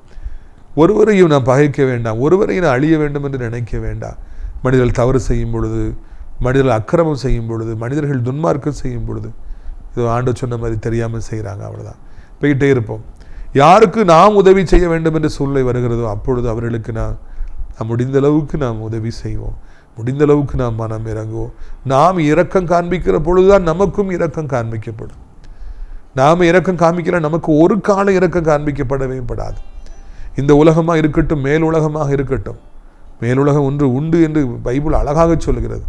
ஒருவரையும் நாம் பகைக்க வேண்டாம், ஒருவரையும் நான் அழிய வேண்டும் என்று நினைக்க வேண்டாம். மனிதர்கள் தவறு செய்யும் பொழுது, மனிதர்கள் அக்கிரமம் செய்யும் பொழுது, மனிதர்கள் துன்மார்க்கம் செய்யும் பொழுது, இது ஆண்டவர் சொன்ன மாதிரி தெரியாமல் செய்கிறாங்க, அவ்வளோதான், போயிட்டே இருப்போம். யாருக்கு நாம் உதவி செய்ய வேண்டும் என்று சூழ்நிலை வருகிறதோ அப்பொழுது அவர்களுக்கு நாம் முடிந்த அளவுக்கு நாம் உதவி செய்வோம், முடிந்த அளவுக்கு நாம் மனம் இறங்குவோம். நாம் இரக்கம் காண்பிக்கிற பொழுதுதான் நமக்கும் இரக்கம் காண்பிக்கப்படும். நாம் இரக்கம் காண்பிக்கல, நமக்கு ஒரு காலம் இரக்கம் காண்பிக்கப்படவே படாது. இந்த உலகமாக இருக்கட்டும், மேலுலகமாக இருக்கட்டும், மேலுலகம் ஒன்று உண்டு என்று பைபிள் அழகாக சொல்லுகிறது.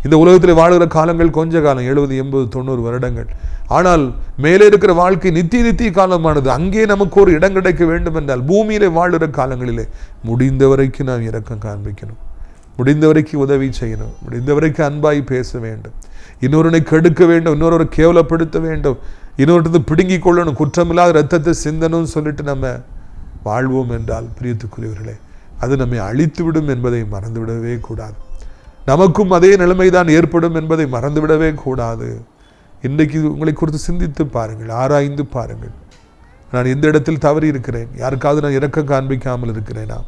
இந்த உலகத்தில் வாழ்கிற காலங்கள் கொஞ்ச காலம், 70, 80, 90 வருடங்கள். ஆனால் மேலே இருக்கிற வாழ்க்கை நித்திய காலமானது. அங்கே நமக்கு ஒரு இடம் கிடைக்க வேண்டும் என்றால் பூமியிலே வாழ்கிற காலங்களிலே முடிந்த வரைக்கும் நாம் இரக்கம் காண்பிக்கணும், முடிந்த வரைக்கும் உதவி செய்யணும், முடிந்த வரைக்கும் அன்பாய் பேச வேண்டும், இன்னொருனை கெடுக்க வேண்டும், இன்னொரு கேவலப்படுத்த வேண்டும், இன்னொருத்தது பிடுங்கி கொள்ளணும், குற்றமில்லாத இரத்தத்தை சிந்தனும் சொல்லிட்டு நம்ம வாழ்வோம் என்றால் பிரியத்துக்குரியவர்களே, அது நம்மை அழித்து விடும் என்பதை மறந்துவிடவே கூடாது. நமக்கும் அதே நிலைமைதான் ஏற்படும் என்பதை மறந்துவிடவே கூடாது. இன்றைக்கு உங்களை குறித்து சிந்தித்து பாருங்கள், ஆராய்ந்து பாருங்கள். நான் எந்த இடத்தில் தவறி இருக்கிறேன், யாருக்காவது நான் இரக்கம் காண்பிக்காமல் இருக்கிறேனா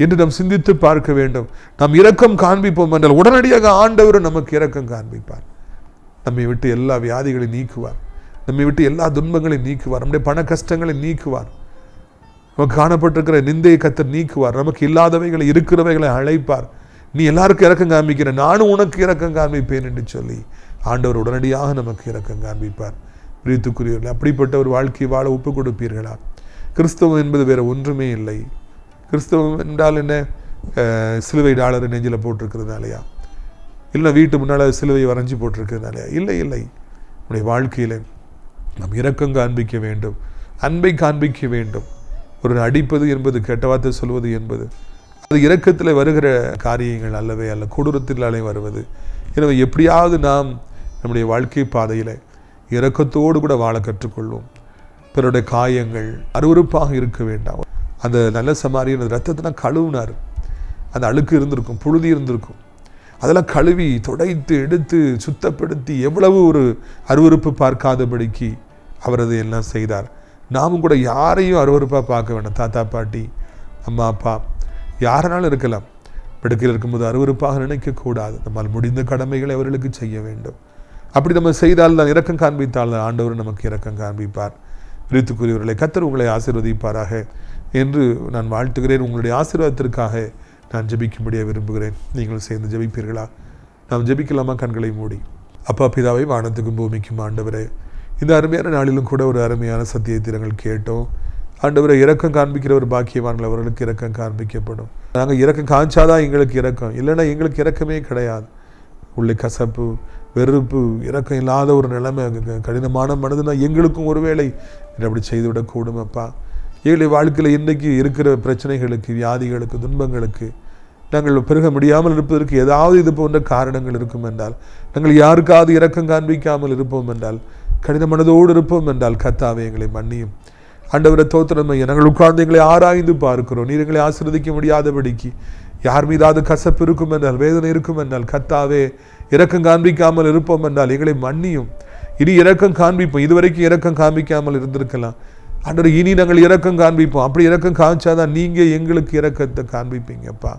என்று நாம் சிந்தித்து பார்க்க வேண்டும். நாம் இரக்கம் காண்பிப்போம் என்றால் உடனடியாக ஆண்டவர் நமக்கு இரக்கம் காண்பிப்பார். நம்மை விட்டு எல்லா வியாதிகளை நீக்குவார், நம்மை விட்டு எல்லா துன்பங்களை நீக்குவார், நம்முடைய பண கஷ்டங்களை நீக்குவார், நமக்கு காணப்பட்டிருக்கிற நிந்தையை கர்த்தர் நீக்குவார், நமக்கு இல்லாதவைகளை இருக்கிறவைகளை அழைப்பார். நீ எல்லாருக்கும் இரக்கம் காண்பிக்கிற, நானும் உனக்கு இரக்கம் காண்பிப்பேன் என்று சொல்லி ஆண்டவர் உடனடியாக நமக்கு இரக்கம் காண்பிப்பார். பிரியத்துக்குரியவர்களே, அப்படிப்பட்ட ஒரு வாழ்க்கை வாழ ஒப்பு கொடுப்பீர்களா? கிறிஸ்தவம் என்பது வேறு ஒன்றுமே இல்லை. கிறிஸ்தவம் என்றால் என்ன? சிலுவை டாலர் நெஞ்சில் போட்டிருக்கிறதுனாலையா? இல்லை வீட்டு முன்னால் சிலுவை வரைஞ்சி போட்டிருக்கிறதுனாலையா? இல்லை இல்லை. நம்முடைய வாழ்க்கையில் நாம் இரக்கம் காண்பிக்க வேண்டும், அன்பை காண்பிக்க வேண்டும். ஒரு அடிப்பது என்பது, கெட்ட வார்த்தை சொல்வது என்பது அது இரக்கத்தில் வருகிற காரியங்கள் அல்லவே அல்ல, கொடூரத்தினாலே வருவது. எனவே எப்படியாவது நாம் நம்முடைய வாழ்க்கை பாதையில் இரக்கத்தோடு கூட வாழ கற்றுக்கொள்வோம். பிறருடைய காயங்கள் அருவருப்பாக இருக்க வேண்டாம். அந்த நல்ல சமாரியன் ரத்தத்தினா கழுவினார், அந்த அழுக்கு இருந்திருக்கும், புழுதி இருந்திருக்கும், அதெல்லாம் கழுவி துடைத்து எடுத்து சுத்தப்படுத்தி எவ்வளவு ஒரு அருவருப்பு பார்க்காதபடிக்கு அவர் அதை எல்லாம் செய்தார். நாமும் கூட யாரையும் அருவருப்பாக பார்க்க வேண்டாம். தாத்தா பாட்டி, அம்மா அப்பா யாராலும் இருக்கலாம், படுக்கையில் இருக்கும்போது அருவருப்பாக நினைக்கக்கூடாது. நம்மால் முடிந்த கடமைகளை அவர்களுக்கு செய்ய வேண்டும். அப்படி நம்ம செய்தால் தான், இரக்கம் காண்பித்தால் தான் ஆண்டவர் நமக்கு இரக்கம் காண்பிப்பார். பிரியத்துக்குரியவர்களை, கர்த்தர் உங்களை ஆசீர்வதிப்பாராக என்று நான் வாழ்த்துகிறேன். உங்களுடைய ஆசீர்வாதத்திற்காக நான் ஜெபிக்கும்படியாக விரும்புகிறேன். நீங்கள் சேர்ந்து ஜெபிப்பீர்களா? நாம் ஜெபிக்கலாமா? கண்களை மூடி. அப்பா பிதாவை, வானத்துக்கும் பூமிக்கும் ஆண்டவரே, இந்த அருமையான நாளிலும் கூட ஒரு அருமையான சத்தியத்தை நாங்கள் கேட்டோம். ஆண்டவரை, இரக்கம் காண்பிக்கிற ஒரு பாக்கியவான்கள், அவர்களுக்கு இரக்கம் காண்பிக்கப்படும். நாங்கள் இரக்கம் காய்ச்சாதான் எங்களுக்கு இரக்கம், இல்லைன்னா எங்களுக்கு இரக்கமே கிடையாது. உள்ளே கசப்பு, வெறுப்பு, இரக்கம் இல்லாத ஒரு நிலைமை, கடினமான மனதுனா எங்களுக்கும் ஒருவேளை அப்படி செய்துவிடக்கூடும். அப்பா, எங்களுடைய வாழ்க்கையில் இன்றைக்கு இருக்கிற பிரச்சனைகளுக்கு, வியாதிகளுக்கு, துன்பங்களுக்கு நாங்கள் பெருக முடியாமல் இருப்பதற்கு ஏதாவது இது போன்ற காரணங்கள் இருக்கும் என்றால், நாங்கள் யாருக்காவது இரக்கம் காண்பிக்காமல் இருப்போம் என்றால், கடின மனதோடு இருப்போம் என்றால், கர்த்தாவே எங்களை மன்னியும். ஆண்டவரை தோத்திரமே, நாங்கள் உட்கார்ந்து எங்களை ஆராய்ந்து பார்க்கிறோம். நீர் எங்களை ஆசீர்வதிக்க முடியாதபடிக்கு யார் மீதாவது கசப்பு இருக்கும் என்றால், வேதனை இருக்கும் என்றால், கர்த்தாவே இரக்கம் காண்பிக்காமல் இருப்போம் என்றால் எங்களை மன்னியும். இனி இரக்கம் காண்பிப்போம். இதுவரைக்கும் இரக்கம் காண்பிக்காமல் இருந்திருக்கலாம். ஆண்டவர், இனி நாங்கள் இரக்கம் காண்பிப்போம். அப்படி இரக்கம் காமிச்சாதான் நீங்கள் எங்களுக்கு இரக்கத்தை காண்பிப்பீங்கப்பா.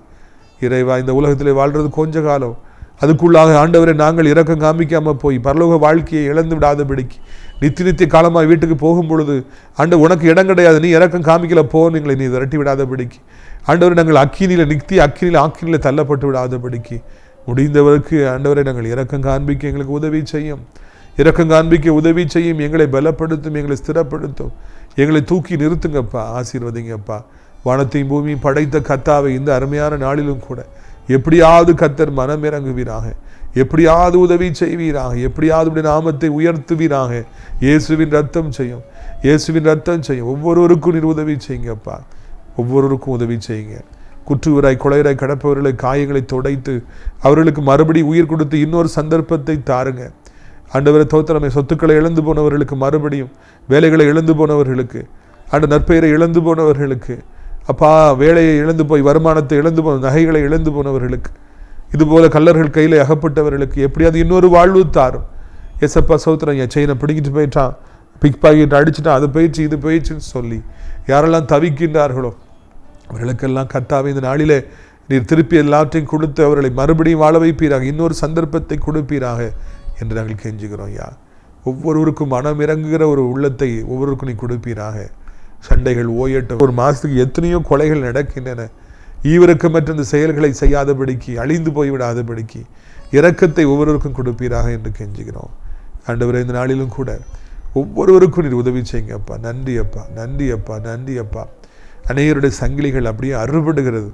இறைவா, இந்த உலகத்தில் வாழ்றது கொஞ்ச காலம், அதுக்குள்ளாக ஆண்டவரை நாங்கள் இரக்கம் காமிக்காமல் போய் பரலோக வாழ்க்கையை இழந்து விடாதபடிக்கு நித்திய காலமாக வீட்டுக்கு போகும் பொழுது, ஆண்டவர் உனக்கு இடம் கிடையாது, நீ இரக்கம் காமிக்கல போ, நீங்களை நீ விரட்டி விடாதபடிக்கு ஆண்டவரை நாங்கள் ஆக்கினியில் தள்ளப்பட்டு விடாதபடிக்கு முடிந்தவருக்கு ஆண்டவரை நாங்கள் இரக்கம் காண்பிக்க எங்களுக்கு உதவி செய்யும். இரக்கம் காண்பிக்க உதவி செய்யும். எங்களை பலப்படுத்தும், எங்களை ஸ்திரப்படுத்தும், எங்களை தூக்கி நிறுத்துங்கப்பா. ஆசீர்வதிங்கப்பா. வானத்தையும் பூமியும் படைத்த கர்த்தாவை, இந்த அருமையான நாளிலும் கூட எப்படியாவது கர்த்தர் மனம் இறங்குவீராக, எப்படியாவது உதவி செய்வீராக, எப்படியாவது நாமத்தை உயர்த்துவீராக. இயேசுவின் ரத்தம் செய்யும், இயேசுவின் ரத்தம் செய்யும். ஒவ்வொருவருக்கும் நீர் உதவி செய்யுங்கப்பா, ஒவ்வொருவருக்கும் உதவி செய்யுங்க. குற்றுவராய் கொலையராய் கிடப்பவர்களை காயங்களை துடைத்து அவர்களுக்கு மறுபடி உயிர் கொடுத்து இன்னொரு சந்தர்ப்பத்தை தாருங்க. ஆண்டவரை தோத்திரமே, சொத்துக்களை இழந்து போனவர்களுக்கு மறுபடியும், வேலைகளை இழந்து போனவர்களுக்கு, ஆண்டு நற்பெயரை இழந்து போனவர்களுக்கு, அப்பா வேலையை இழந்து போய் வருமானத்தை இழந்து போன, நகைகளை இழந்து போனவர்களுக்கு, இதுபோல கல்லர்கள் கையில் அகப்பட்டவர்களுக்கு எப்படியாவது இன்னொரு வாழ்வு தாரும். எசப்பா சோத்திரம், என் செயினை பிடிக்கிட்டு போயிட்டான், பிக் பாக்கெட் அடிச்சுட்டான், அது போயிடுச்சு இது போயிடுச்சுன்னு சொல்லி யாரெல்லாம் தவிக்கின்றார்களோ அவர்களுக்கெல்லாம் கர்த்தாவே இந்த நாளிலே நீர் திருப்பி எல்லாத்தையும் கொடுத்து அவர்களை மறுபடியும் வாழ வைப்பீராக, இன்னொரு சந்தர்ப்பத்தை கொடுப்பீராக என்று நாங்கள் கெஞ்சுகிறோம். ஐயா, ஒவ்வொருவருக்கும் மனம் இறங்குகிற ஒரு உள்ளத்தை ஒவ்வொருவருக்கும் நீ கொடுப்பீராக. சண்டைகள் ஓயட்டும். ஒரு மாதத்துக்கு எத்தனையோ கொலைகள் நடக்கின்றன. ஈவிரக்கமற்ற இந்த செயல்களை செய்யாதபடிக்கு, அழிந்து போய்விடாதபடிக்கு இரக்கத்தை ஒவ்வொருவருக்கும் கொடுப்பீராக என்று கெஞ்சுகிறோம். ஆண்டவரே, இந்த நாளிலும் கூட ஒவ்வொருவருக்கும் நீர் உதவி செய்யுங்க அப்பா. நன்றி அப்பா, நன்றி அப்பா, நன்றி அப்பா. அநேகருடைய சங்கிலிகள் அப்படியே அறுபடுகிறது.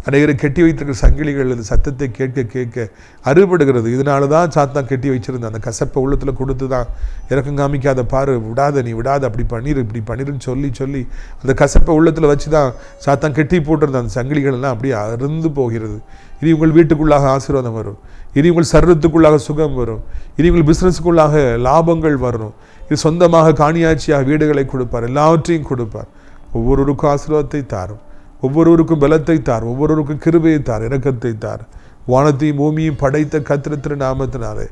அநேகரை கெட்டி வைத்திருக்கிற சங்கிலிகள் அது சத்தத்தை கேட்க கேட்க அறுபடுகிறது. இதனால தான் சாத்தான் கெட்டி வச்சிருந்தான். அந்த கசப்பை உள்ளத்தில் கொடுத்து தான் இறக்கம் காமிக்காத பாரு, விடாத, நீ விடாத, அப்படி பண்ணிரு, இப்படி பண்ணிருன்னு சொல்லி சொல்லி அந்த கசப்பை உள்ளத்தில் வச்சு தான் சாத்தான் கெட்டி போட்டிருந்த அந்த சங்கிலிகள் எல்லாம் அப்படியே அருந்து போகிறது. இனி உங்கள் வீட்டுக்குள்ளாக ஆசீர்வாதம் வரும். இனி உங்கள் சரீரத்துக்குள்ளாக சுகம் வரும். இனி உங்கள் பிஸ்னஸுக்குள்ளாக லாபங்கள் வரணும். இது சொந்தமாக காணியாட்சியாக வீடுகளை கொடுப்பார், எல்லாவற்றையும் கொடுப்பார். ஒவ்வொருவருக்கும் ஆசீர்வாதத்தை தாரும், ஒவ்வொருவருக்கும் பலத்தை தார், ஒவ்வொருவருக்கும் கிருபையை தார், இரக்கத்தை தார். வானத்தையும் பூமியும் படைத்த கர்த்தர் நாமத்தினாலே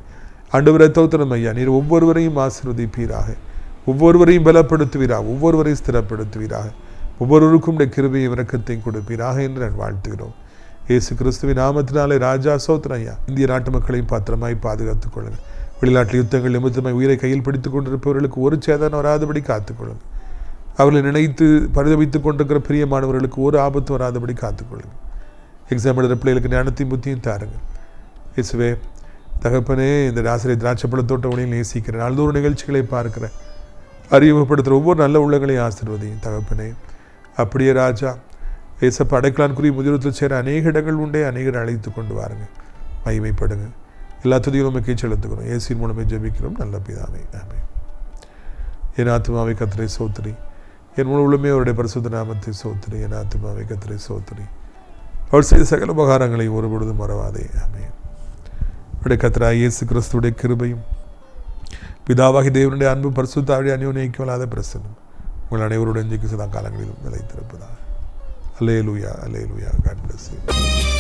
ஆண்டவரே தோத்திரம் ஐயா. நீர் ஒவ்வொருவரையும் ஆசீர்வதிப்பீராக, ஒவ்வொருவரையும் பலப்படுத்துவீராக, ஒவ்வொருவரையும் ஸ்திரப்படுத்துவீராக, ஒவ்வொருவருக்கும் கிருபையும் இரக்கத்தையும் கொடுப்பீராக என்று நான் வாழ்த்துகிறோம். இயேசு கிறிஸ்துவின் நாமத்தினாலே ராஜா சோத்திரம் ஐயா. இந்திய நாட்டு மக்களையும் பாத்திரமாய் பாதுகாத்துக் கொள்ளுங்கள். வெளிநாட்டு யுத்தங்கள் நிமித்தமாய் உயிரை கையில் பிடித்துக் கொண்டிருப்பவர்களுக்கு ஒரு சேதம் வராதபடி காத்துக்கொள்ளுங்கள். அவர்களை நினைத்து பரிதவித்துக் கொண்டிருக்கிற பிரியமானவர்களுக்கு ஒரு ஆபத்து வராதபடி காத்துக்கொள்ளுங்கள். எக்ஸாம் எழுதுகிற பிள்ளைகளுக்கு ஞானத்தையும் புத்தியும் தாருங்கள். இயேசுவே தகப்பனே, இந்த ஆசிரியர் திராட்சைப்பழத்தோட்ட உடையில் நேசிக்கிறேன். நாள்தோறும் நிகழ்ச்சிகளை பார்க்கிறேன். அறிமுகப்படுத்துகிற ஒவ்வொரு நல்ல உள்ளங்களையும் ஆசீர்வதியும் தகப்பனே. அப்படியே ராஜா ஏசப்ப அடைக்கலான்குரிய முதிரத்தில் சேர அநேக இடங்கள் உண்டே, அநேகரை அழைத்து கொண்டு வாருங்க. மகிமைப்படுங்க. எல்லா துதியும் நமக்கு செலுத்துக்கிறோம். இயேசுவின் மூலமே ஜெபிக்கிறோம் நல்ல பிதாவே, ஆமென். என் ஆத்துமாவை கர்த்தரை சோத்திரி, என் முழு உள்ளமே அவருடைய பரிசுத்த நாமத்தை சோத்திரி. என் ஆத்துமாவை கர்த்தரை சோத்திரி, அவர் செய்த சகல உபகாரங்களை ஒருபொழுதும் மறவாதே, ஆமென். அவருடைய கர்த்தராகிய இயேசு கிறிஸ்துவுடைய கிருபையும் பிதாவாகிய தேவனுடைய அன்பு பரிசுத்த ஆவியுடைய அந்யோன்யமில்லாத பிரசன்னம் உங்கள் அனைவருடைய இன்றைக்கு சதா காலங்களிலும் நிலைத்திருப்பதாக. அல்லேலூயா, அல்லேலூயா. God bless you.